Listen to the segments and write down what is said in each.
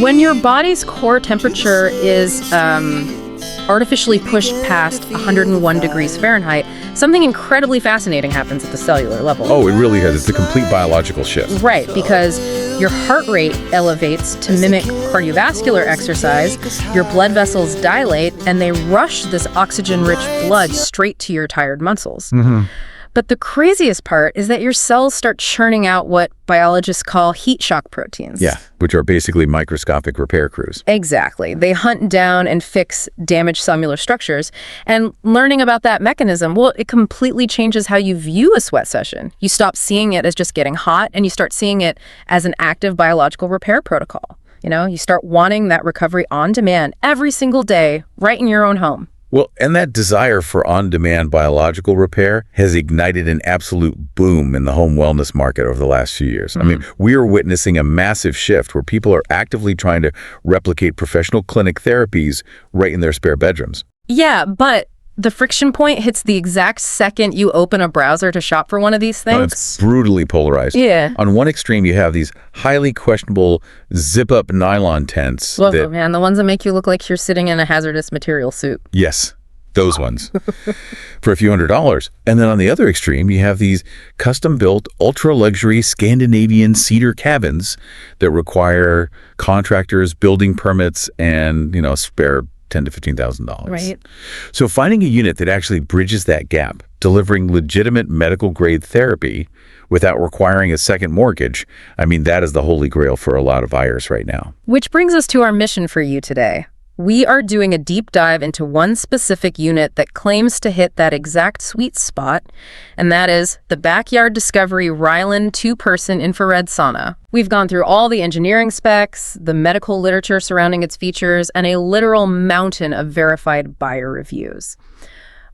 When your body's core temperature is artificially pushed past 101 degrees Fahrenheit, something incredibly fascinating happens at the cellular level. Oh, it really has. It's a complete biological shift. Right, because your heart rate elevates to mimic cardiovascular exercise, your blood vessels dilate, and they rush this oxygen-rich blood straight to your tired muscles. But the craziest part is that your cells start churning out what biologists call heat shock proteins. Yeah, which are basically microscopic repair crews. Exactly. They hunt down and fix damaged cellular structures. And learning about that mechanism, well, it completely changes how you view a sweat session. You stop seeing it as just getting hot, and you start seeing it as an active biological repair protocol. You know, you start wanting that recovery on demand every single day, right in your own home. Well, and that desire for on-demand biological repair has ignited an absolute boom in the home wellness market over the last few years. I mean, we are witnessing a massive shift where people are actively trying to replicate professional clinic therapies right in their spare bedrooms. Yeah, but the friction point hits the exact second you open a browser to shop for one of these things. It's brutally polarized. Yeah. On one extreme, you have these highly questionable zip-up nylon tents. Well, man, the ones that make you look like you're sitting in a hazardous material suit. Yes, those ones. For a few $100s. And then on the other extreme, you have these custom-built, ultra-luxury Scandinavian cedar cabins that require contractors, building permits, and, spare $10,000 to $15,000. Right. So finding a unit that actually bridges that gap, delivering legitimate medical-grade therapy without requiring a second mortgage, I mean, that is the holy grail for a lot of buyers right now. Which brings us to our mission for you today. We are doing a deep dive into one specific unit that claims to hit that exact sweet spot, and that is the Backyard Discovery Rylan 2-person infrared sauna. We've gone through all the engineering specs, the medical literature surrounding its features, and a literal mountain of verified buyer reviews.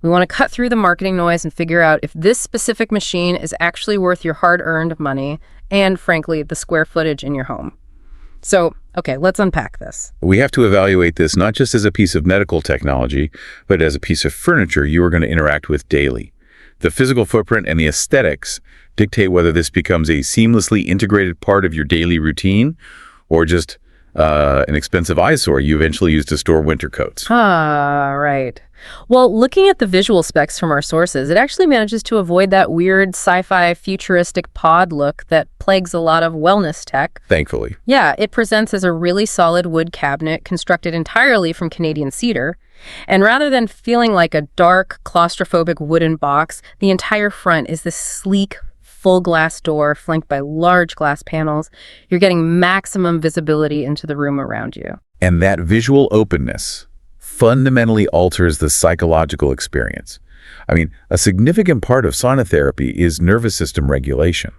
We want to cut through the marketing noise and figure out if this specific machine is actually worth your hard-earned money and, frankly, the square footage in your home. So, okay, let's unpack this. We have to evaluate this not just as a piece of medical technology, but as a piece of furniture you are going to interact with daily. The physical footprint and the aesthetics dictate whether this becomes a seamlessly integrated part of your daily routine or just an expensive eyesore you eventually use to store winter coats. Right. Well, looking at the visual specs from our sources, it actually manages to avoid that weird sci-fi futuristic pod look that plagues a lot of wellness tech. Thankfully. Yeah, it presents as a really solid wood cabinet constructed entirely from Canadian cedar. And rather than feeling like a dark, claustrophobic wooden box, the entire front is this sleek, full glass door flanked by large glass panels. You're getting maximum visibility into the room around you. And that visual openness fundamentally alters the psychological experience. I mean, a significant part of sauna therapy is nervous system regulation.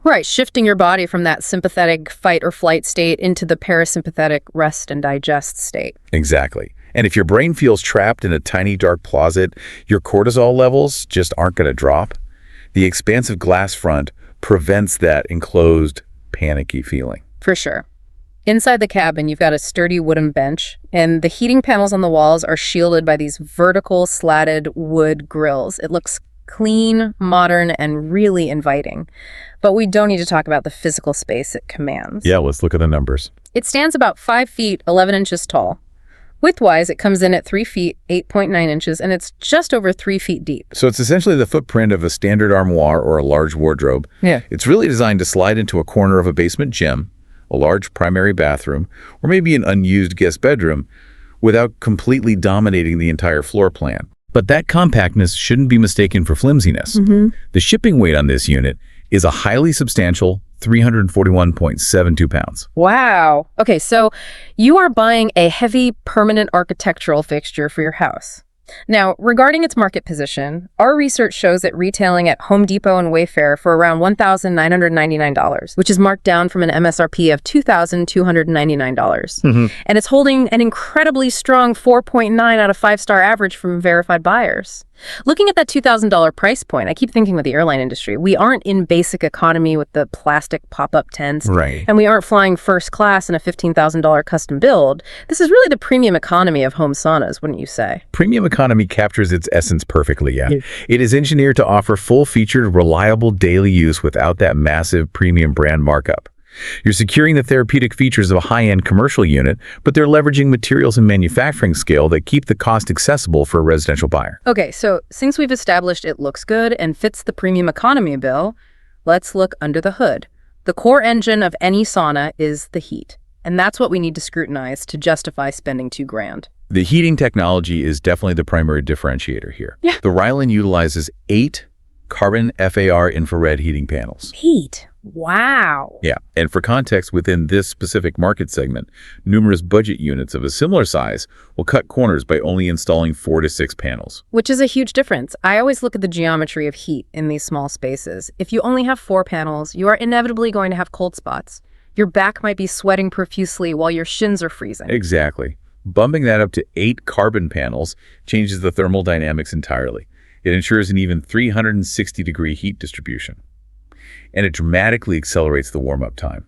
Right, shifting your body from that sympathetic fight or flight state into the parasympathetic rest and digest state. Exactly. And if your brain feels trapped in a tiny dark closet, your cortisol levels just aren't going to drop. The expansive glass front prevents that enclosed, panicky feeling. For sure. Inside the cabin, you've got a sturdy wooden bench, and the heating panels on the walls are shielded by these vertical slatted wood grills. It looks clean, modern, and really inviting. But we don't need to talk about the physical space it commands. Yeah, let's look at the numbers. It stands about 5 feet, 11 inches tall. Width-wise, it comes in at 3 feet, 8.9 inches, and it's just over 3 feet deep. So it's essentially the footprint of a standard armoire or a large wardrobe. Yeah. It's really designed to slide into a corner of a basement gym, a large primary bathroom, or maybe an unused guest bedroom without completely dominating the entire floor plan. But that compactness shouldn't be mistaken for flimsiness. The shipping weight on this unit is a highly substantial 341.72 pounds. Wow. Okay, so you are buying a heavy, permanent architectural fixture for your house. Now, regarding its market position, our research shows it retailing at Home Depot and Wayfair for around $1,999, which is marked down from an MSRP of $2,299. And it's holding an incredibly strong 4.9 out of 5-star average from verified buyers. Looking at that $2,000 price point, I keep thinking with the airline industry, we aren't in basic economy with the plastic pop-up tents. Right. And we aren't flying first class in a $15,000 custom build. This is really the premium economy of home saunas, wouldn't you say? Premium economy captures its essence perfectly, yeah. It is engineered to offer full-featured, reliable daily use without that massive premium brand markup. You're securing the therapeutic features of a high-end commercial unit, but they're leveraging materials and manufacturing scale that keep the cost accessible for a residential buyer. Okay, so since we've established it looks good and fits the premium economy bill, let's look under the hood. The core engine of any sauna is the heat, and that's what we need to scrutinize to justify spending $2,000. The heating technology is definitely the primary differentiator here. Yeah. The Rylan utilizes 8 carbon FAR infrared heating panels. Heat. Wow. Yeah, and for context, within this specific market segment, numerous budget units of a similar size will cut corners by only installing 4 to 6 panels. Which is a huge difference. I always look at the geometry of heat in these small spaces. If you only have 4 panels, you are inevitably going to have cold spots. Your back might be sweating profusely while your shins are freezing. Exactly. Bumping that up to 8 carbon panels changes the thermal dynamics entirely. It ensures an even 360-degree heat distribution, and it dramatically accelerates the warm-up time.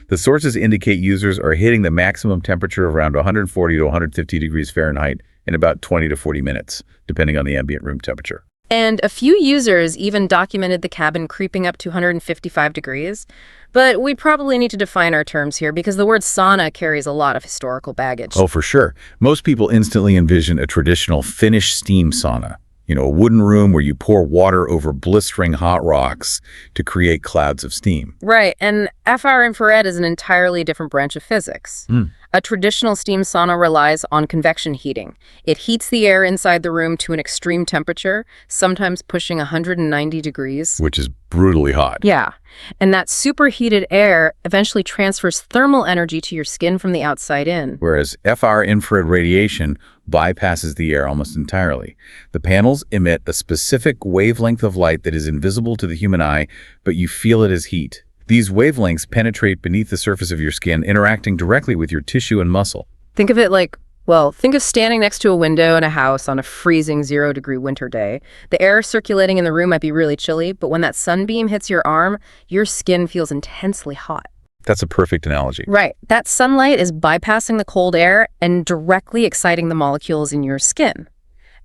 The sources indicate users are hitting the maximum temperature of around 140 to 150 degrees Fahrenheit in about 20 to 40 minutes, depending on the ambient room temperature. And a few users even documented the cabin creeping up to 155 degrees. But we probably need to define our terms here because the word sauna carries a lot of historical baggage. Oh, for sure. Most people instantly envision a traditional Finnish steam sauna. A wooden room where you pour water over blistering hot rocks to create clouds of steam. Right, and FR infrared is an entirely different branch of physics. A traditional steam sauna relies on convection heating. It heats the air inside the room to an extreme temperature, sometimes pushing 190 degrees. Which is brutally hot. Yeah, and that superheated air eventually transfers thermal energy to your skin from the outside in. Whereas FR infrared radiation bypasses the air almost entirely. The panels emit a specific wavelength of light that is invisible to the human eye, but you feel it as heat. These wavelengths penetrate beneath the surface of your skin, interacting directly with your tissue and muscle. Think of standing next to a window in a house on a freezing 0-degree winter day. The air circulating in the room might be really chilly, but when that sunbeam hits your arm, your skin feels intensely hot. That's a perfect analogy. Right. That sunlight is bypassing the cold air and directly exciting the molecules in your skin.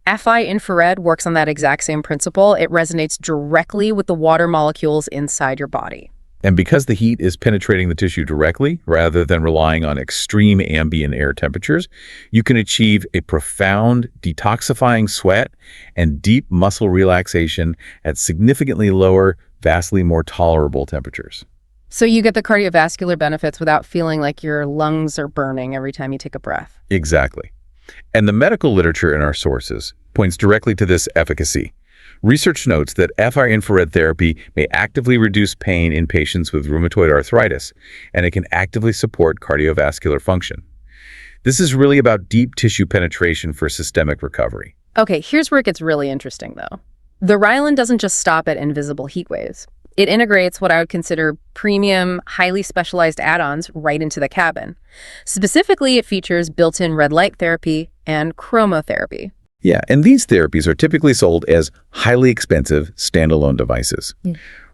FI infrared works on that exact same principle. It resonates directly with the water molecules inside your body. And because the heat is penetrating the tissue directly, rather than relying on extreme ambient air temperatures, you can achieve a profound detoxifying sweat and deep muscle relaxation at significantly lower, vastly more tolerable temperatures. So you get the cardiovascular benefits without feeling like your lungs are burning every time you take a breath. Exactly. And the medical literature in our sources points directly to this efficacy. Research notes that FR infrared therapy may actively reduce pain in patients with rheumatoid arthritis, and it can actively support cardiovascular function. This is really about deep tissue penetration for systemic recovery. Okay, here's where it gets really interesting, though. The Rylan doesn't just stop at invisible heat waves. It integrates what I would consider premium, highly specialized add-ons right into the cabin. Specifically, it features built-in red light therapy and chromotherapy. Yeah, and these therapies are typically sold as highly expensive standalone devices.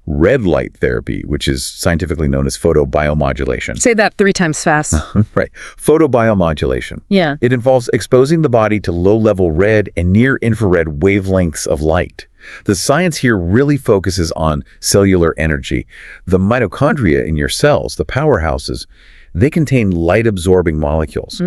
Red light therapy, which is scientifically known as photobiomodulation. Say that 3 times fast. Right. Photobiomodulation. Yeah. It involves exposing the body to low-level red and near-infrared wavelengths of light. The science here really focuses on cellular energy. The mitochondria in your cells, the powerhouses, they contain light-absorbing molecules.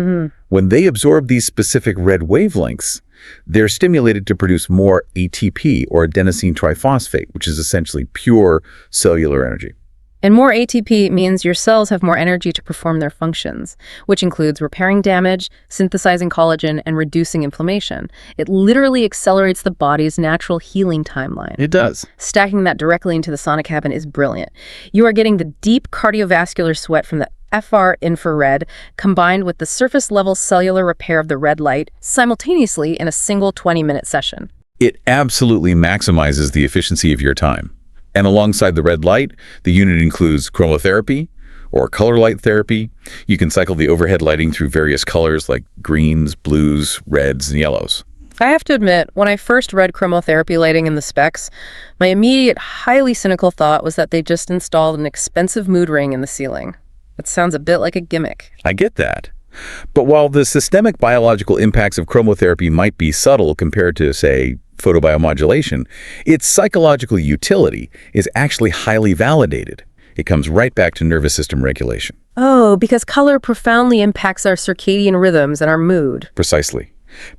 When they absorb these specific red wavelengths, they're stimulated to produce more ATP, or adenosine triphosphate, which is essentially pure cellular energy. And more ATP means your cells have more energy to perform their functions, which includes repairing damage, synthesizing collagen, and reducing inflammation. It literally accelerates the body's natural healing timeline. It does. Stacking that directly into the sauna cabin is brilliant. You are getting the deep cardiovascular sweat from the FR infrared combined with the surface-level cellular repair of the red light simultaneously in a single 20-minute session. It absolutely maximizes the efficiency of your time. And alongside the red light, the unit includes chromotherapy or color light therapy. You can cycle the overhead lighting through various colors like greens, blues, reds, and yellows. I have to admit, when I first read chromotherapy lighting in the specs, my immediate, highly cynical thought was that they just installed an expensive mood ring in the ceiling. It sounds a bit like a gimmick. I get that. But while the systemic biological impacts of chromotherapy might be subtle compared to, say, photobiomodulation, its psychological utility is actually highly validated. it comes right back to nervous system regulation. Oh, because color profoundly impacts our circadian rhythms and our mood. Precisely.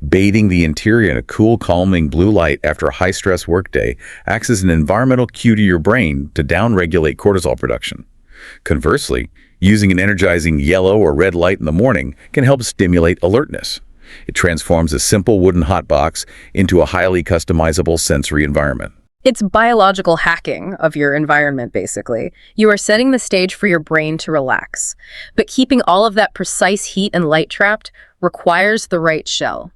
Bathing the interior in a cool, calming blue light after a high-stress workday acts as an environmental cue to your brain to downregulate cortisol production. Conversely, using an energizing yellow or red light in the morning can help stimulate alertness. It transforms a simple wooden hotbox into a highly customizable sensory environment. It's biological hacking of your environment, basically. You are setting the stage for your brain to relax. But keeping all of that precise heat and light trapped requires the right shell.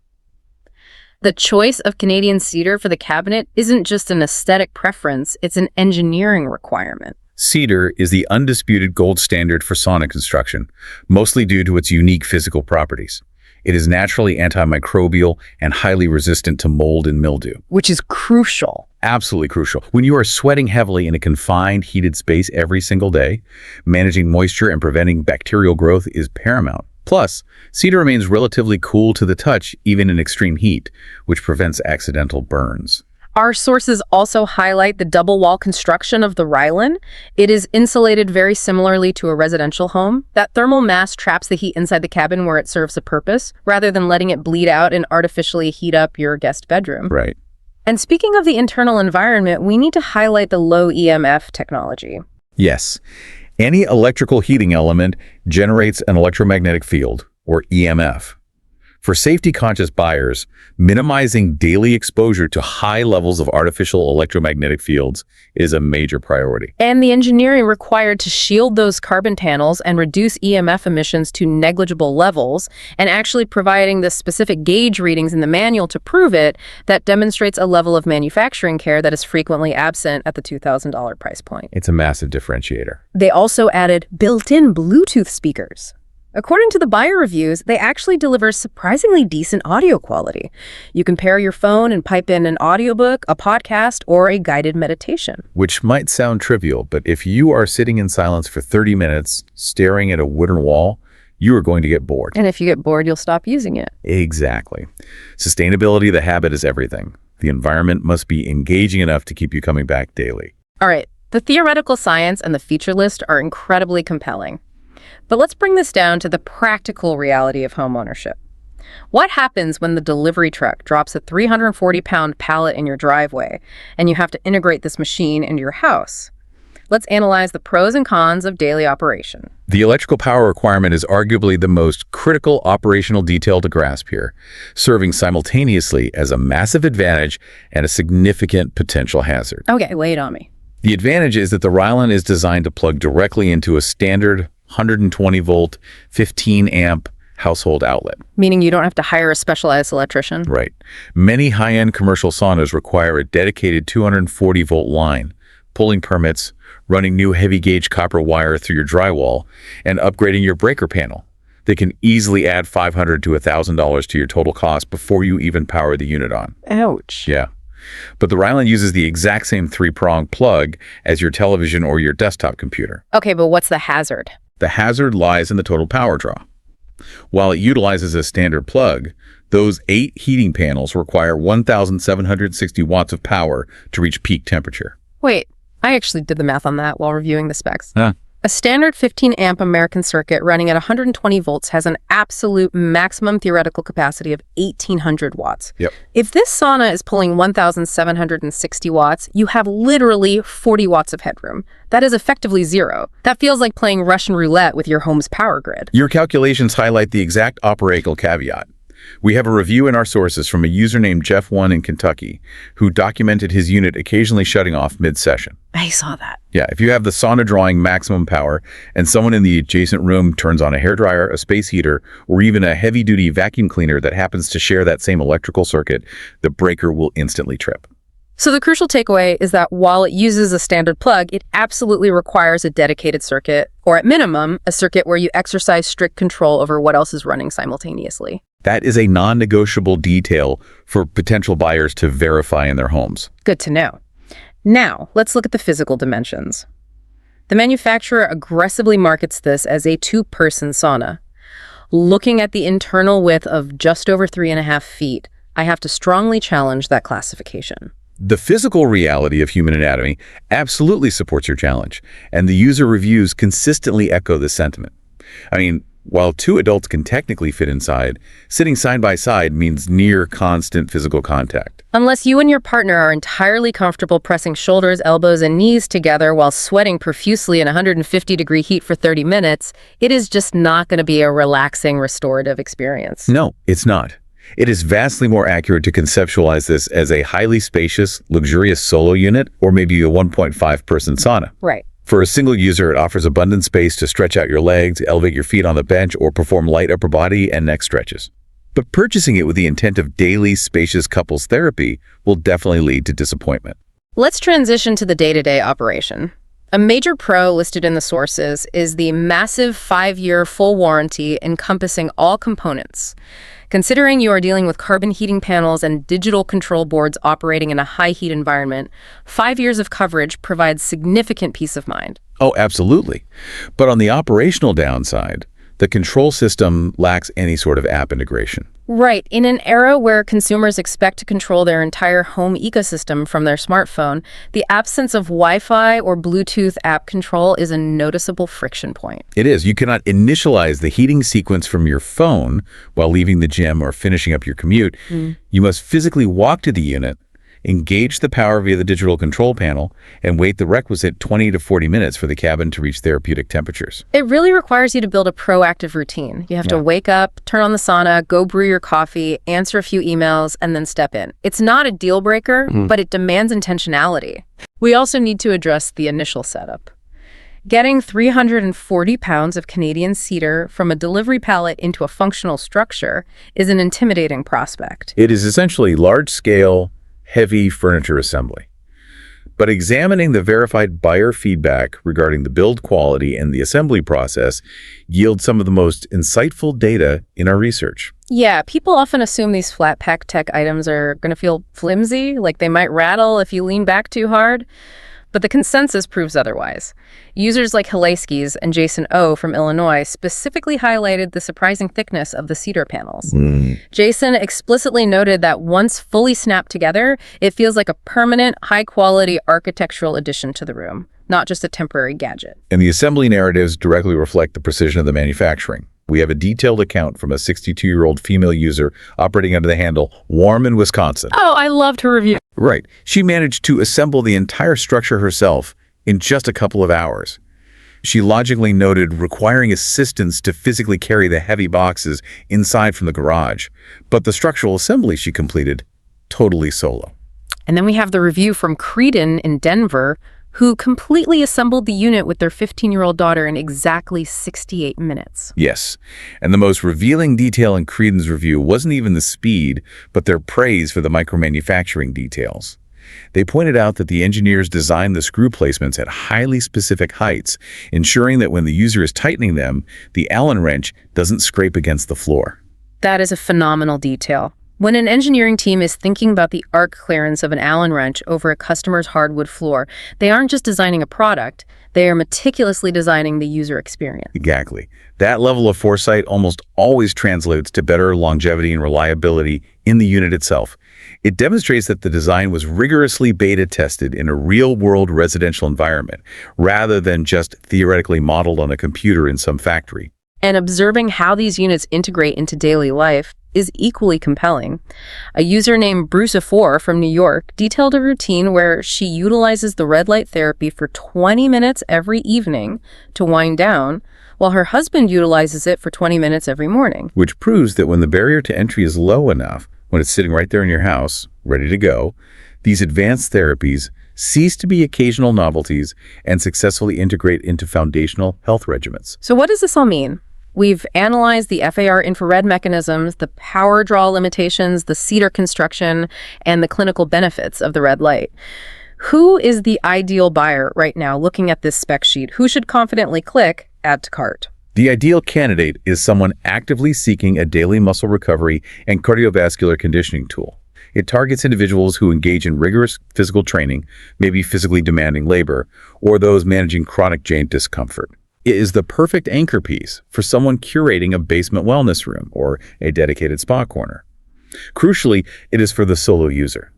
The choice of Canadian cedar for the cabinet isn't just an aesthetic preference, it's an engineering requirement. Cedar is the undisputed gold standard for sauna construction, mostly due to its unique physical properties. It is naturally antimicrobial and highly resistant to mold and mildew. Which is crucial. Absolutely crucial. When you are sweating heavily in a confined, heated space every single day, managing moisture and preventing bacterial growth is paramount. Plus, cedar remains relatively cool to the touch even in extreme heat, which prevents accidental burns. Our sources also highlight the double wall construction of the Rylan. It is insulated very similarly to a residential home. That thermal mass traps the heat inside the cabin where it serves a purpose, rather than letting it bleed out and artificially heat up your guest bedroom. Right. And speaking of the internal environment, we need to highlight the low EMF technology. Yes. Any electrical heating element generates an electromagnetic field, or EMF. For safety-conscious buyers, minimizing daily exposure to high levels of artificial electromagnetic fields is a major priority. And the engineering required to shield those carbon panels and reduce EMF emissions to negligible levels, and actually providing the specific gauge readings in the manual to prove it, that demonstrates a level of manufacturing care that is frequently absent at the $2,000 price point. It's a massive differentiator. They also added built-in Bluetooth speakers. According to the buyer reviews, they actually deliver surprisingly decent audio quality. You can pair your phone and pipe in an audiobook, a podcast, or a guided meditation. Which might sound trivial, but if you are sitting in silence for 30 minutes, staring at a wooden wall, you are going to get bored. And if you get bored, you'll stop using it. Exactly. Sustainability of the habit is everything. The environment must be engaging enough to keep you coming back daily. All right, the theoretical science and the feature list are incredibly compelling. But let's bring this down to the practical reality of homeownership. What happens when the delivery truck drops a 340-pound pallet in your driveway and you have to integrate this machine into your house? Let's analyze the pros and cons of daily operation. The electrical power requirement is arguably the most critical operational detail to grasp here, serving simultaneously as a massive advantage and a significant potential hazard. Okay, lay it on me. The advantage is that the Rylan is designed to plug directly into a standard 120-volt, 15-amp household outlet. Meaning you don't have to hire a specialized electrician? Right. Many high-end commercial saunas require a dedicated 240-volt line, pulling permits, running new heavy-gauge copper wire through your drywall, and upgrading your breaker panel. They can easily add $500 to $1,000 to your total cost before you even power the unit on. Ouch. Yeah. But the Rylan uses the exact same three-prong plug as your television or your desktop computer. Okay, but what's the hazard? The hazard lies in the total power draw. While it utilizes a standard plug, those 8 heating panels require 1,760 watts of power to reach peak temperature. Wait, I actually did the math on that while reviewing the specs. Huh. A standard 15-amp American circuit running at 120 volts has an absolute maximum theoretical capacity of 1,800 watts. Yep. If this sauna is pulling 1,760 watts, you have literally 40 watts of headroom. That is effectively zero. That feels like playing Russian roulette with your home's power grid. Your calculations highlight the exact operational caveat. We have a review in our sources from a user named Jeff1 in Kentucky, who documented his unit occasionally shutting off mid-session. I saw that. Yeah, if you have the sauna drawing maximum power and someone in the adjacent room turns on a hairdryer, a space heater, or even a heavy-duty vacuum cleaner that happens to share that same electrical circuit, the breaker will instantly trip. So the crucial takeaway is that while it uses a standard plug, it absolutely requires a dedicated circuit, or at minimum, a circuit where you exercise strict control over what else is running simultaneously. That is a non-negotiable detail for potential buyers to verify in their homes. Good to know. Now, let's look at the physical dimensions. The manufacturer aggressively markets this as a 2-person sauna. Looking at the internal width of just over 3.5 feet, I have to strongly challenge that classification. The physical reality of human anatomy absolutely supports your challenge, and the user reviews consistently echo this sentiment. I mean, while two adults can technically fit inside, sitting side by side means near constant physical contact. Unless you and your partner are entirely comfortable pressing shoulders, elbows, and knees together while sweating profusely in 150-degree heat for 30 minutes, it is just not going to be a relaxing, restorative experience. No, it's not. It is vastly more accurate to conceptualize this as a highly spacious, luxurious solo unit or maybe a 1.5-person sauna. Right. For a single user, it offers abundant space to stretch out your legs, elevate your feet on the bench, or perform light upper body and neck stretches. But purchasing it with the intent of daily, spacious couples therapy will definitely lead to disappointment. Let's transition to the day-to-day operation. A major pro listed in the sources is the massive 5-year full warranty encompassing all components. Considering you are dealing with carbon heating panels and digital control boards operating in a high heat environment, 5 years of coverage provides significant peace of mind. Oh, absolutely. But on the operational downside, the control system lacks any sort of app integration. Right. In an era where consumers expect to control their entire home ecosystem from their smartphone, the absence of Wi-Fi or Bluetooth app control is a noticeable friction point. It is. You cannot initialize the heating sequence from your phone while leaving the gym or finishing up your commute. You must physically walk to the unit, engage the power via the digital control panel, and wait the requisite 20 to 40 minutes for the cabin to reach therapeutic temperatures. It really requires you to build a proactive routine. You have to wake up, turn on the sauna, go brew your coffee, answer a few emails, and then step in. It's not a deal breaker, but it demands intentionality. We also need to address the initial setup. Getting 340 pounds of Canadian cedar from a delivery pallet into a functional structure is an intimidating prospect. It is essentially large-scale, heavy furniture assembly. But examining the verified buyer feedback regarding the build quality and the assembly process yields some of the most insightful data in our research. Yeah, people often assume these flat-pack tech items are going to feel flimsy, like they might rattle if you lean back too hard. But the consensus proves otherwise. Users like Hilaskis and Jason O. from Illinois specifically highlighted the surprising thickness of the cedar panels. Jason explicitly noted that once fully snapped together, it feels like a permanent, high-quality architectural addition to the room, not just a temporary gadget. And the assembly narratives directly reflect the precision of the manufacturing. We have a detailed account from a 62-year-old female user operating under the handle Warm in Wisconsin. Oh, I loved her review. Right. She managed to assemble the entire structure herself in just a couple of hours. She logically noted requiring assistance to physically carry the heavy boxes inside from the garage, but the structural assembly she completed totally solo. And then we have the review from Creedon in Denver, who completely assembled the unit with their 15-year-old daughter in exactly 68 minutes. Yes, and the most revealing detail in Creedon's review wasn't even the speed, but their praise for the micromanufacturing details. They pointed out that the engineers designed the screw placements at highly specific heights, ensuring that when the user is tightening them, the Allen wrench doesn't scrape against the floor. That is a phenomenal detail. When an engineering team is thinking about the arc clearance of an Allen wrench over a customer's hardwood floor, they aren't just designing a product, they are meticulously designing the user experience. Exactly. That level of foresight almost always translates to better longevity and reliability in the unit itself. It demonstrates that the design was rigorously beta tested in a real-world residential environment, rather than just theoretically modeled on a computer in some factory. And observing how these units integrate into daily life is equally compelling. A user named Bruce4 from New York detailed a routine where she utilizes the red light therapy for 20 minutes every evening to wind down, while her husband utilizes it for 20 minutes every morning. Which proves that when the barrier to entry is low enough, when it's sitting right there in your house, ready to go, these advanced therapies cease to be occasional novelties and successfully integrate into foundational health regimens. So what does this all mean? We've analyzed the FAR infrared mechanisms, the power draw limitations, the cedar construction, and the clinical benefits of the red light. Who is the ideal buyer right now looking at this spec sheet? Who should confidently click Add to Cart? The ideal candidate is someone actively seeking a daily muscle recovery and cardiovascular conditioning tool. It targets individuals who engage in rigorous physical training, maybe physically demanding labor, or those managing chronic joint discomfort. It is the perfect anchor piece for someone curating a basement wellness room or a dedicated spa corner. Crucially, it is for the solo user.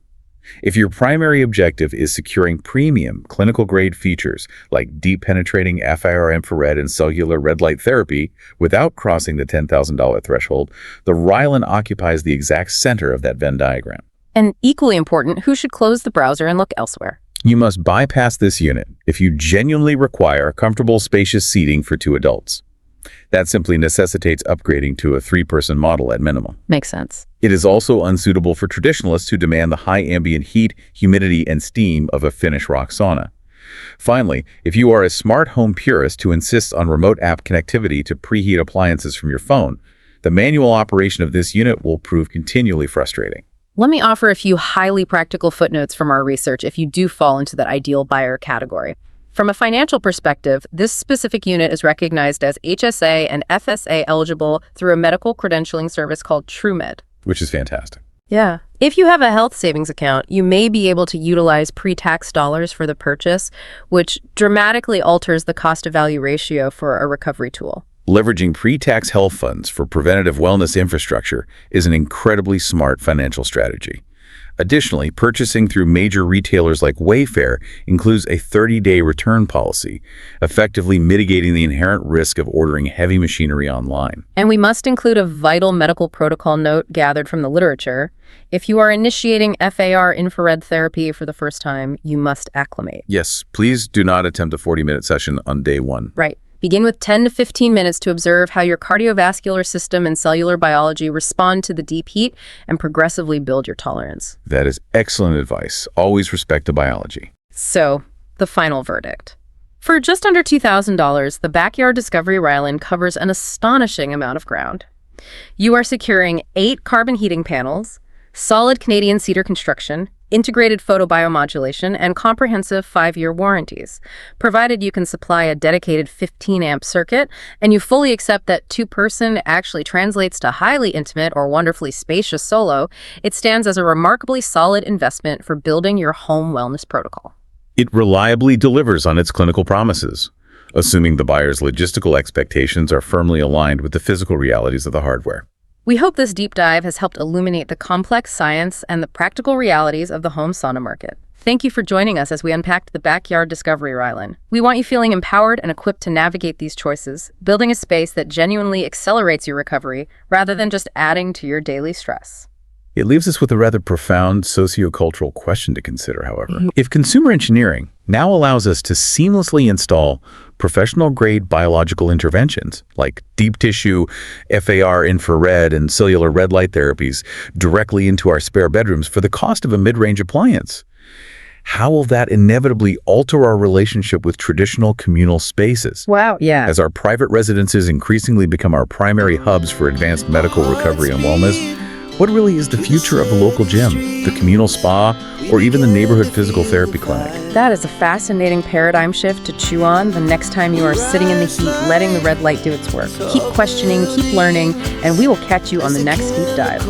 If your primary objective is securing premium clinical-grade features like deep penetrating FIR infrared and cellular red light therapy without crossing the $10,000 threshold, the Rylan occupies the exact center of that Venn diagram. And equally important, who should close the browser and look elsewhere? You must bypass this unit if you genuinely require comfortable, spacious seating for 2 adults. That simply necessitates upgrading to a 3-person model at minimum. Makes sense. It is also unsuitable for traditionalists who demand the high ambient heat, humidity, and steam of a Finnish rock sauna. Finally, if you are a smart home purist who insists on remote app connectivity to preheat appliances from your phone, the manual operation of this unit will prove continually frustrating. Let me offer a few highly practical footnotes from our research if you do fall into that ideal buyer category. From a financial perspective, this specific unit is recognized as HSA and FSA eligible through a medical credentialing service called TrueMed. Which is fantastic. Yeah. If you have a health savings account, you may be able to utilize pre-tax dollars for the purchase, which dramatically alters the cost-to-value ratio for a recovery tool. Leveraging pre-tax health funds for preventative wellness infrastructure is an incredibly smart financial strategy. Additionally, purchasing through major retailers like Wayfair includes a 30-day return policy, effectively mitigating the inherent risk of ordering heavy machinery online. And we must include a vital medical protocol note gathered from the literature. If you are initiating FAR infrared therapy for the first time, you must acclimate. Yes, please do not attempt a 40-minute session on day 1. Right. Begin with 10 to 15 minutes to observe how your cardiovascular system and cellular biology respond to the deep heat and progressively build your tolerance. That is excellent advice. Always respect the biology. So, the final verdict. For just under $2,000, the Backyard Discovery Rylan covers an astonishing amount of ground. You are securing 8 carbon heating panels, solid Canadian cedar construction, integrated photobiomodulation, and comprehensive 5-year warranties, provided you can supply a dedicated 15-amp circuit, and you fully accept that 2-person actually translates to highly intimate or wonderfully spacious solo. It stands as a remarkably solid investment for building your home wellness protocol. It reliably delivers on its clinical promises, assuming the buyer's logistical expectations are firmly aligned with the physical realities of the hardware. We hope this deep dive has helped illuminate the complex science and the practical realities of the home sauna market. Thank you for joining us as we unpacked the Backyard Discovery Rylan. We want you feeling empowered and equipped to navigate these choices, building a space that genuinely accelerates your recovery rather than just adding to your daily stress. It leaves us with a rather profound sociocultural question to consider, however. If consumer engineering now allows us to seamlessly install professional-grade biological interventions like deep tissue, FAR infrared, and cellular red light therapies directly into our spare bedrooms for the cost of a mid-range appliance, how will that inevitably alter our relationship with traditional communal spaces? Wow, yeah. As our private residences increasingly become our primary hubs for advanced medical recovery and wellness, what really is the future of the local gym, the communal spa, or even the neighborhood physical therapy clinic? That is a fascinating paradigm shift to chew on the next time you are sitting in the heat, letting the red light do its work. Keep questioning, keep learning, and we will catch you on the next deep dive.